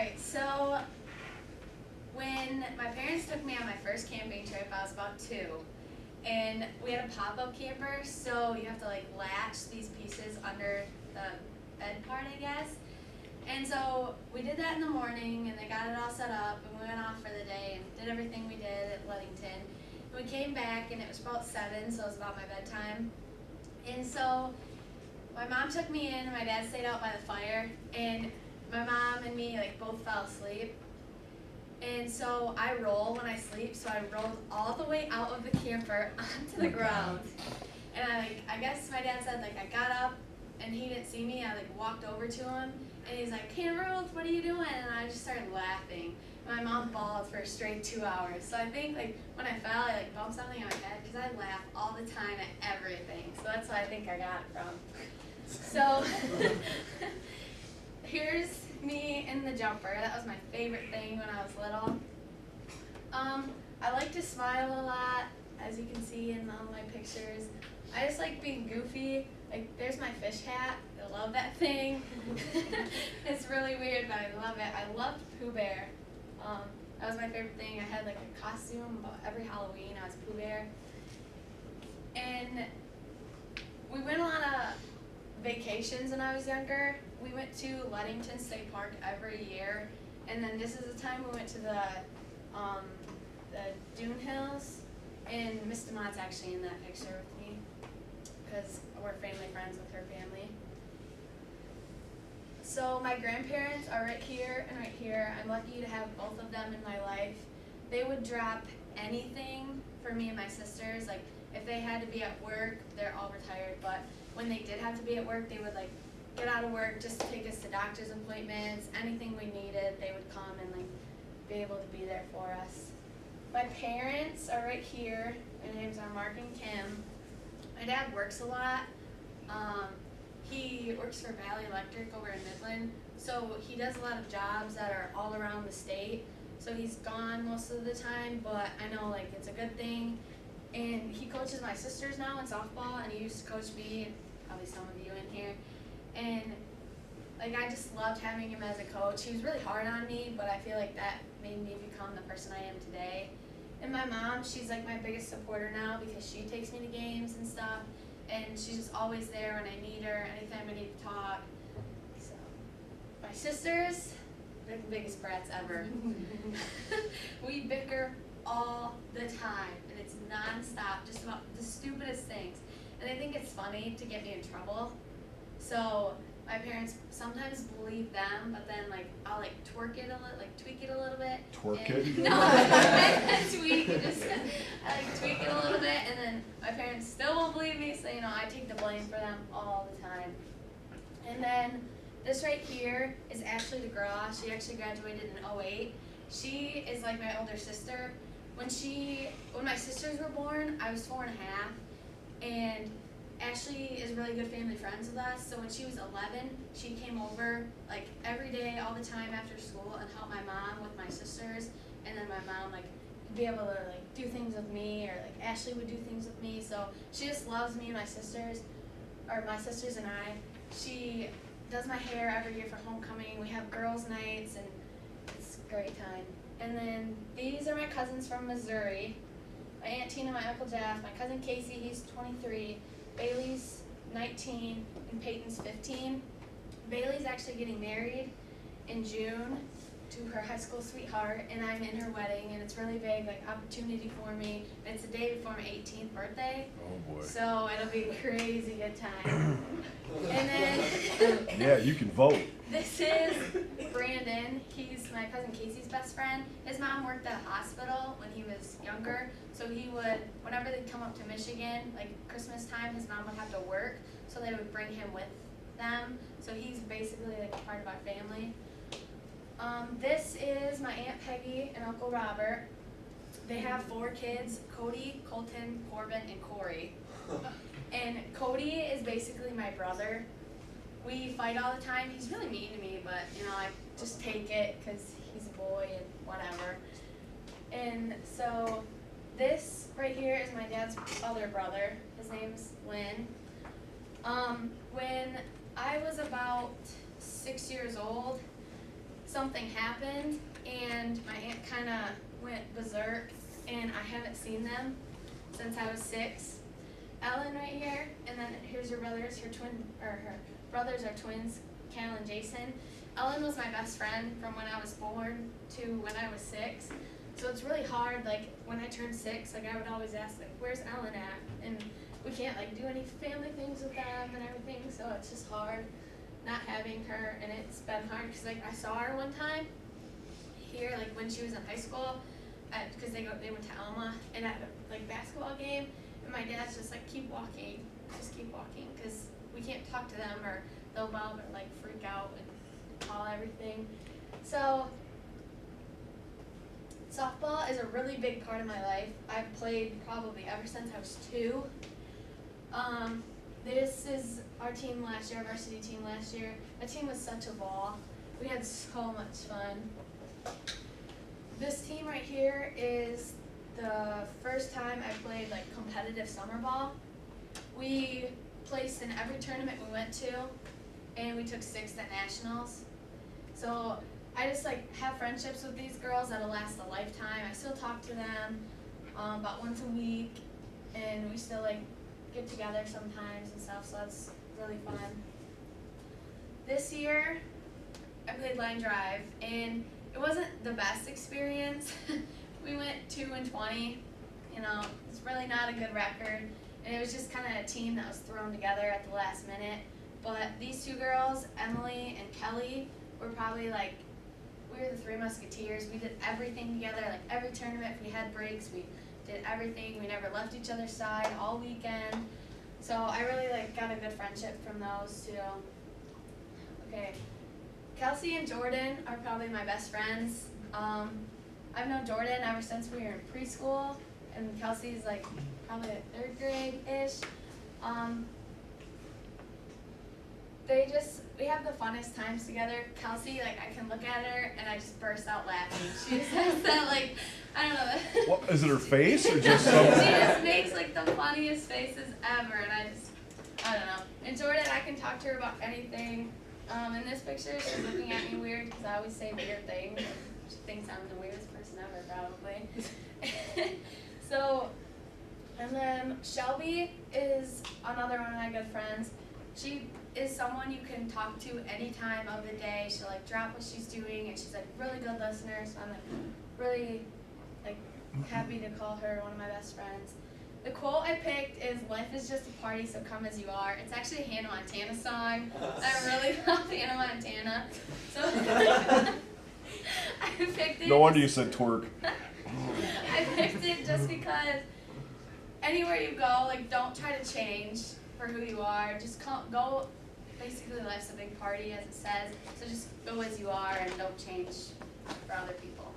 Alright, so when my parents took me on my first camping trip, I was about 2. And we had a pop-up camper, so you have to like latch these pieces under the bed part, I guess. And so we did that in the morning, and they got it all set up, and we went off for the day and did everything we did at Ludington. And we came back, and it was about 7, so it was about my bedtime. And so my mom took me in, and my dad stayed out by the fire, and my mom and me like both fell asleep. And so I roll when I sleep, so I rolled all the way out of the camper onto the ground. And I guess my dad said like I got up and he didn't see me. I like walked over to him and he's like, "Hey Ruth, what are you doing?" And I just started laughing. And my mom bawled for a straight 2 hours. So I think like when I fell, I like bumped something on my head because I laugh all the time at everything. So that's what I think I got it from. So here's me in the jumper. That was my favorite thing when I was little. I like to smile a lot, as you can see in all my pictures. I just like being goofy. Like, there's my fish hat. I love that thing. It's really weird, but I love it. I loved Pooh Bear. That was my favorite thing. I had like a costume about every Halloween. I was Pooh Bear. And we went on a vacations when I was younger. We went to Ludington State Park every year, and then this is the time we went to the Dune Hills, and Miss DeMott's actually in that picture with me because we're family friends with her family. So my grandparents are right here and right here. I'm lucky to have both of them in my life. They would drop anything for me and my sisters. Like if they had to be at work, they're all retired, but when they did have to be at work, they would like get out of work just to take us to doctor's appointments, anything we needed, they would come and like be able to be there for us. My parents are right here. Their names are Mark and Kim. My dad works a lot. He works for Valley Electric over in Midland, so he does a lot of jobs that are all around the state. So he's gone most of the time, but I know like it's a good thing. And he coaches my sisters now in softball, and he used to coach me, and probably some of you in here. And like I just loved having him as a coach. He was really hard on me, but I feel like that made me become the person I am today. And my mom, she's like my biggest supporter now because she takes me to games and stuff, and she's just always there when I need her, anytime I need to talk. So my sisters, they're the biggest brats ever. We bicker all the time, and it's nonstop, just about the stupidest things. And they think it's funny to get me in trouble. So my parents sometimes believe them, but then like I'll like tweak it a little bit. Twerk it? No, I tweak it. I like tweak it a little bit, and then my parents still won't believe me. So I take the blame for them all the time. And then this right here is Ashley DeGraw. She actually graduated in 08. She is like my older sister. When my sisters were born, I was 4 and a half, and Ashley is really good family friends with us. So when she was 11, she came over like every day, all the time after school, and helped my mom with my sisters. And then my mom like would be able to like do things with me, or like Ashley would do things with me. So she just loves me and my sisters, or my sisters and I. She does my hair every year for homecoming. We have girls' nights, and it's a great time. And then these are my cousins from Missouri. My Aunt Tina, my Uncle Jeff, my cousin Casey, he's 23, Bailey's 19, and Peyton's 15. Bailey's actually getting married in June to her high school sweetheart, and I'm in her wedding, and it's really big, like opportunity for me. And it's the day before my 18th birthday. Oh boy. So it'll be a crazy good time. And then Yeah, you can vote. this is Brandon. He's my cousin Casey's best friend. His mom worked at a hospital when he was younger, so he would, whenever they'd come up to Michigan, like Christmas time, his mom would have to work, so they would bring him with them. So he's basically like a part of our family. This is my Aunt Peggy and Uncle Robert. They have 4 kids, Cody, Colton, Corbin, and Corey. And Cody is basically my brother. We fight all the time. He's really mean to me, but I just take it because he's a boy and whatever. And so this right here is my dad's other brother. His name's Lynn. When I was about 6 years old, something happened, and my aunt kind of went berserk, and I haven't seen them since I was 6. Ellen right here, and then here's her brothers. Her brothers are twins, Cal and Jason. Ellen was my best friend from when I was born to when I was 6. So it's really hard, like, when I turned 6, like, I would always ask, like, where's Ellen at? And we can't, like, do any family things with them and everything, so it's just hard not having her, and it's been hard, because, like, I saw her one time here, like, when she was in high school, because they went to Alma, and at a, like, basketball game, and my dad's just like, keep walking, because we can't talk to them, or they'll mom or, like, freak out and call everything. So softball is a really big part of my life. I've played probably ever since I was 2. This is our team last year, our varsity team last year. The team was such a ball. We had so much fun. This team right here is the first time I played like competitive summer ball. We placed in every tournament we went to, and we took 6th at nationals. So I just like have friendships with these girls that'll last a lifetime. I still talk to them about once a week, and we still like get together sometimes and stuff, so that's really fun. This year, I played line drive, and it wasn't the best experience. We went 2-20, you know, it's really not a good record, and it was just kind of a team that was thrown together at the last minute. But these 2 girls, Emily and Kelly, were probably like, we were the 3 musketeers. We did everything together, like every tournament. If we had breaks, we did everything. We never left each other's side all weekend. So I really like got a good friendship from those 2. Okay, Kelsey and Jordan are probably my best friends. I've known Jordan ever since we were in preschool, and Kelsey's like probably at 3rd grade-ish. We have the funnest times together. Kelsey, like, I can look at her and I just burst out laughing. She just has that, like, I don't know. What, is it her face or just She something? just makes, like, the funniest faces ever, and I don't know. And Jordan, I can talk to her about anything. In this picture, she's looking at me weird because I always say weird things. She thinks I'm the weirdest person ever, probably. So, and then Shelby is another one of my good friends. She is someone you can talk to any time of the day. She'll like drop what she's doing, and she's like really good listener, so I'm like really like happy to call her one of my best friends. The quote I picked is "Life is just a party, so come as you are." It's actually a Hannah Montana song. I really love Hannah Montana. So I picked it. No wonder you said twerk. I picked it just because anywhere you go, like, don't try to change for who you are. Just go. Basically, life's a big party, as it says. So just go as you are and don't change for other people.